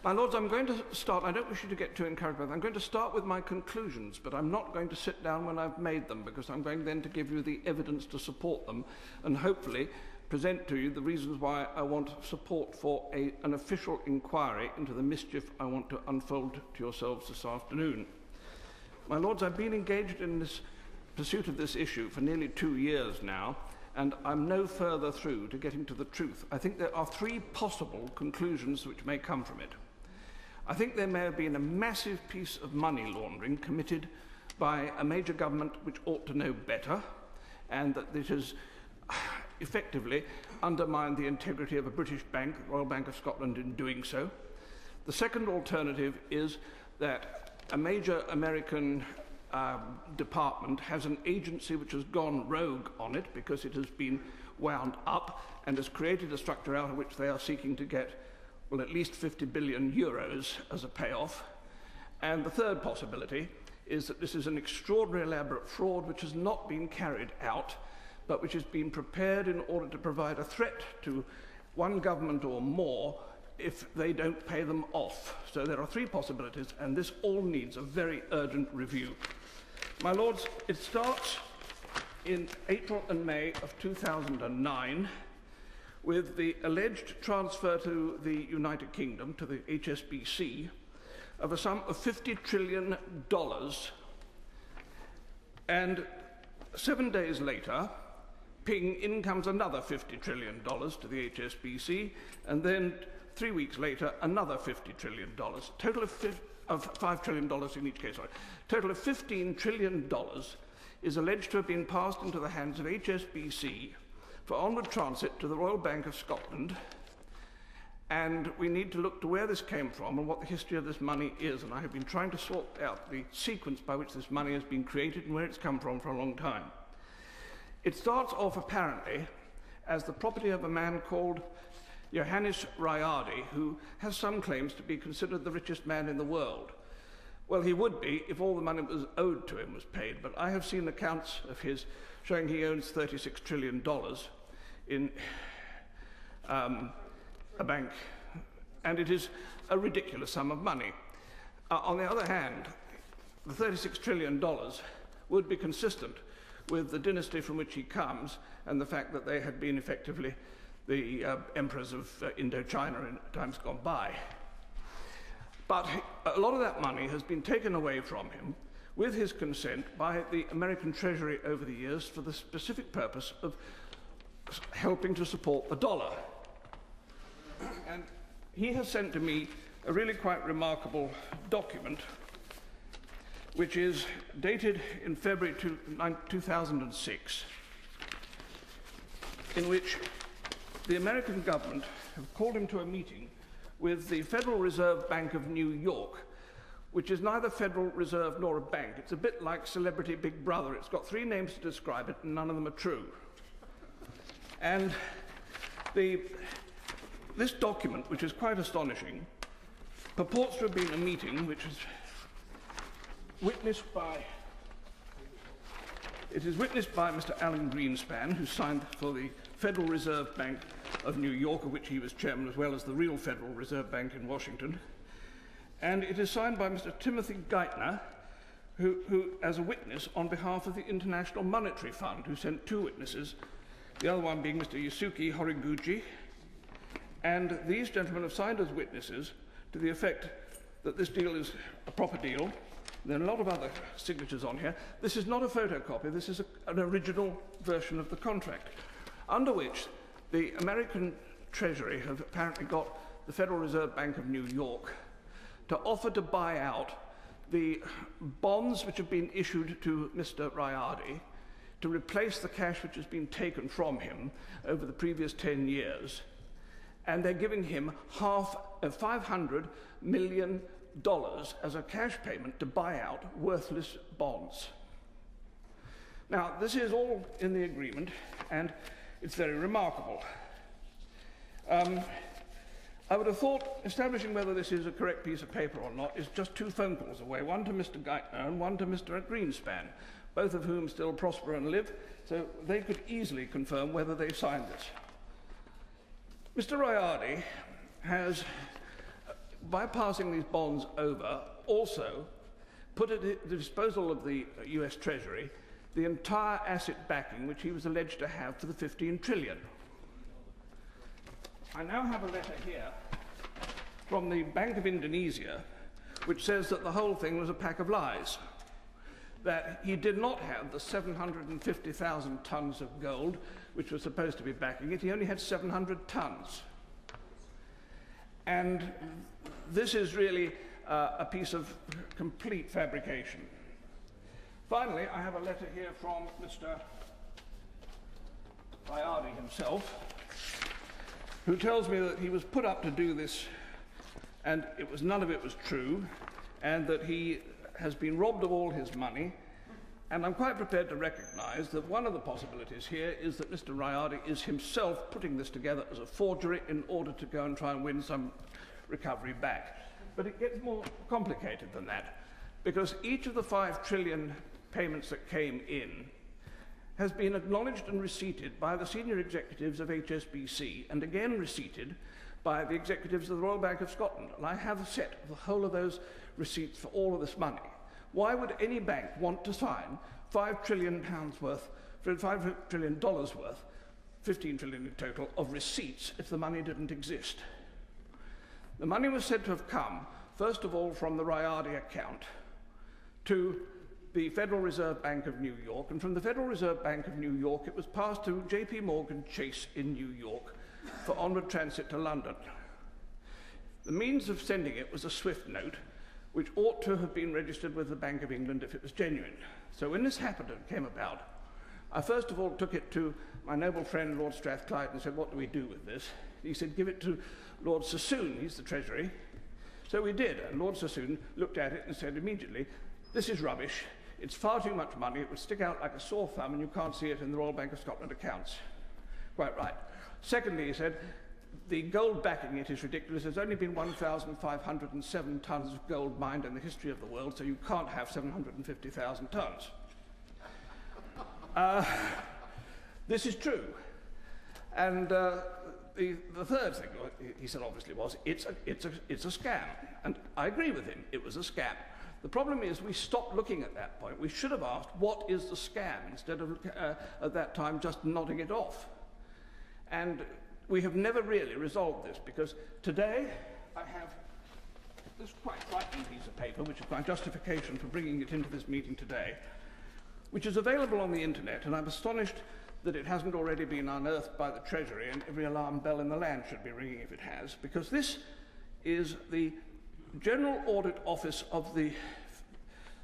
My Lords, I'm going to start, I don't wish you to get too encouraged by that. I'm going to start with my conclusions, but I'm not going to sit down when I've made them, because I'm going then to give you the evidence to support them, and hopefully present to you the reasons why I want support for an official inquiry into the mischief I want to unfold to yourselves this afternoon. My Lords, I've been engaged in this pursuit of this issue for nearly 2 years now, and I'm no further through to getting to the truth. I think there are 3 possible conclusions which may come from it. I think there may have been a massive piece of money laundering committed by a major government which ought to know better, and that it has effectively undermined the integrity of a British bank, the Royal Bank of Scotland, in doing so. The second alternative is that a major American department has an agency which has gone rogue on it because it has been wound up and has created a structure out of which they are seeking to get, well, at least 50 billion euros as a payoff. And the third possibility is that this is an extraordinary elaborate fraud which has not been carried out, but which has been prepared in order to provide a threat to one government or more if they don't pay them off. So there are 3 possibilities, and this all needs a very urgent review. My Lords, it starts in April and May of 2009 with the alleged transfer to the United Kingdom, to the HSBC, of a sum of $50 trillion. And 7 days later, ping, in comes another $50 trillion to the HSBC, and then 3 weeks later, another $50 trillion. Total of $5 trillion in each case, sorry. Total of $15 trillion is alleged to have been passed into the hands of HSBC for onward transit to the Royal Bank of Scotland, and we need to look to where this came from and what the history of this money is, and I have been trying to sort out the sequence by which this money has been created and where it's come from for a long time. It starts off apparently as the property of a man called Johannes Rayardi, who has some claims to be considered the richest man in the world. Well, he would be if all the money that was owed to him was paid, but I have seen accounts of his showing he owns $36 trillion in a bank, and it is a ridiculous sum of money. On the other hand, the $36 trillion would be consistent with the dynasty from which he comes and the fact that they had been effectively the emperors of Indochina in times gone by. But a lot of that money has been taken away from him with his consent by the American Treasury over the years for the specific purpose of helping to support the dollar. And he has sent to me a really quite remarkable document which is dated in February 2006, in which the American government have called him to a meeting with the Federal Reserve Bank of New York, which is neither Federal Reserve nor a bank. It's a bit like Celebrity Big Brother. It's got 3 names to describe it, and none of them are true. And this document, which is quite astonishing, purports to have been a meeting which is witnessed by Mr. Alan Greenspan, who signed for the Federal Reserve Bank of New York, of which he was chairman, as well as the real Federal Reserve Bank in Washington. And it is signed by Mr. Timothy Geithner, who as a witness on behalf of the International Monetary Fund, who sent 2 witnesses, the other one being Mr. Yusuke Horiguchi. And these gentlemen have signed as witnesses to the effect that this deal is a proper deal. There are a lot of other signatures on here. This is not a photocopy, this is an original version of the contract, under which the American Treasury have apparently got the Federal Reserve Bank of New York to offer to buy out the bonds which have been issued to Mr. Rayardi to replace the cash which has been taken from him over the previous 10 years. And they're giving him half of $500 million as a cash payment to buy out worthless bonds. Now, this is all in the agreement, and it's very remarkable. I would have thought establishing whether this is a correct piece of paper or not is just 2 phone calls away, one to Mr. Geithner and one to Mr. Greenspan, both of whom still prosper and live, so they could easily confirm whether they signed this. Mr. Rayardi has by passing these bonds over, also put at the disposal of the US Treasury the entire asset backing which he was alleged to have for the 15 trillion. I now have a letter here from the Bank of Indonesia which says that the whole thing was a pack of lies, that he did not have the 750,000 tons of gold which was supposed to be backing it. He only had 700 tons. And this is really a piece of complete fabrication. Finally, I have a letter here from Mr. Riardi himself, who tells me that he was put up to do this and none of it was true, and that he has been robbed of all his money. And I'm quite prepared to recognise that one of the possibilities here is that Mr. Riardi is himself putting this together as a forgery in order to go and try and win some recovery back. But it gets more complicated than that, because each of the 5 trillion payments that came in has been acknowledged and receipted by the senior executives of HSBC, and again receipted by the executives of the Royal Bank of Scotland. And I have a set of the whole of those receipts for all of this money. Why would any bank want to sign £5 trillion worth, $5 trillion worth, 15 trillion in total, of receipts if the money didn't exist? The money was said to have come, first of all, from the Riardi account to the Federal Reserve Bank of New York, and from the Federal Reserve Bank of New York it was passed to JP Morgan Chase in New York for onward transit to London. The means of sending it was a SWIFT note, which ought to have been registered with the Bank of England if it was genuine. So when this happened and came about, I first of all took it to my noble friend Lord Strathclyde and said, what do we do with this? He said, give it to Lord Sassoon, he's the Treasury. So we did, and Lord Sassoon looked at it and said immediately, this is rubbish, it's far too much money, it would stick out like a sore thumb and you can't see it in the Royal Bank of Scotland accounts. Quite right. Secondly, he said, the gold backing it is ridiculous. There's only been 1,507 tons of gold mined in the history of the world, so you can't have 750,000 tons. This is true. And the third thing he said obviously was, it's a scam. And I agree with him, it was a scam. The problem is we stopped looking at that point. We should have asked, what is the scam, instead of, at that time, just nodding it off. And we have never really resolved this, because today I have this quite frightening piece of paper, which is my justification for bringing it into this meeting today, which is available on the internet, and I'm astonished that it hasn't already been unearthed by the Treasury, and every alarm bell in the land should be ringing if it has, because this is the General Audit Office of the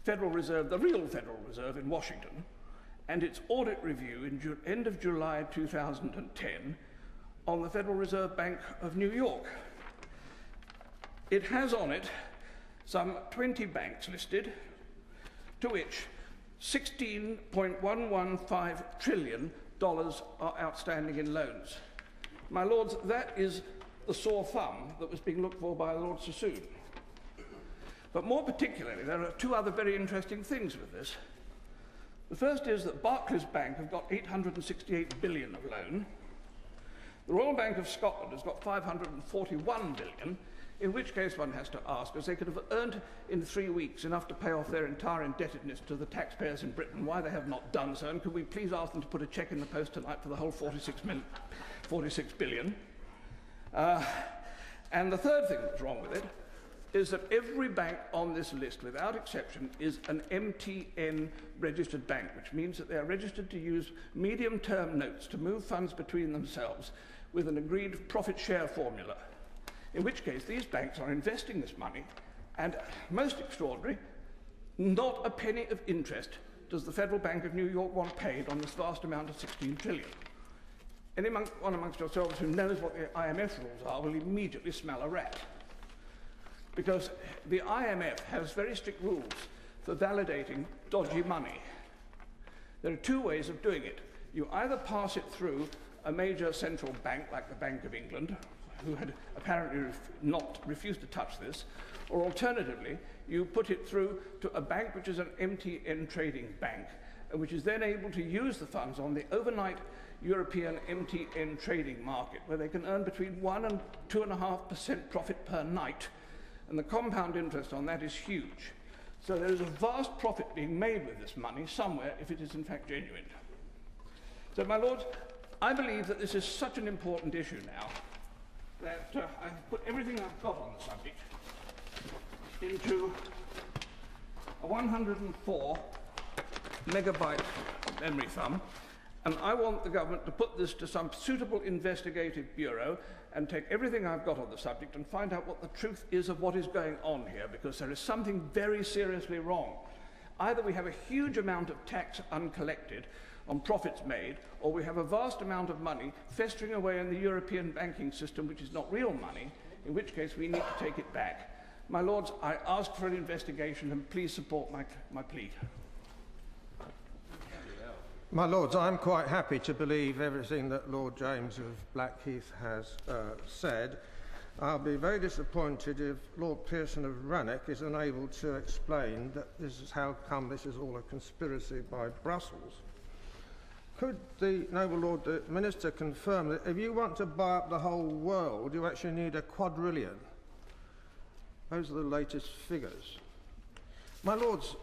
Federal Reserve, the real Federal Reserve in Washington, and its audit review in end of July 2010 on the Federal Reserve Bank of New York. It has on it some 20 banks listed, to which $16.115 trillion are outstanding in loans. My lords, that is the sore thumb that was being looked for by Lord Sassoon. But more particularly, there are 2 other very interesting things with this. The first is that Barclays Bank have got 868 billion of loan. The Royal Bank of Scotland has got 541 billion, in which case one has to ask, as they could have earned in 3 weeks enough to pay off their entire indebtedness to the taxpayers in Britain, why they have not done so, and could we please ask them to put a cheque in the post tonight for the whole 46 billion. And the third thing that's wrong with it is that every bank on this list, without exception, is an MTN registered bank, which means that they are registered to use medium-term notes to move funds between themselves with an agreed profit share formula, in which case these banks are investing this money, and most extraordinary, not a penny of interest does the Federal Bank of New York want paid on this vast amount of 16 trillion. Anyone amongst yourselves who knows what the IMF rules are will immediately smell a rat, because the IMF has very strict rules for validating dodgy money. There are 2 ways of doing it. You either pass it through a major central bank like the Bank of England, who had apparently refused to touch this, or alternatively, you put it through to a bank which is an MTN trading bank, and which is then able to use the funds on the overnight European MTN trading market, where they can earn between 1 and 2.5% profit per night and the compound interest on that is huge. So there is a vast profit being made with this money somewhere if it is in fact genuine. So, my Lords, I believe that this is such an important issue now that I've put everything I've got on the subject into a 104 megabyte memory thumb, and I want the government to put this to some suitable investigative bureau and take everything I've got on the subject and find out what the truth is of what is going on here, because there is something very seriously wrong. Either we have a huge amount of tax uncollected on profits made, or we have a vast amount of money festering away in the European banking system, which is not real money, in which case we need to take it back. My Lords, I ask for an investigation, and please support my plea. My Lords, I'm quite happy to believe everything that Lord James of Blackheath has said. I'll be very disappointed if Lord Pearson of Rannoch is unable to explain that this is how come this is all a conspiracy by Brussels. Could the noble Lord the Minister confirm that if you want to buy up the whole world, you actually need a quadrillion? Those are the latest figures. My Lords,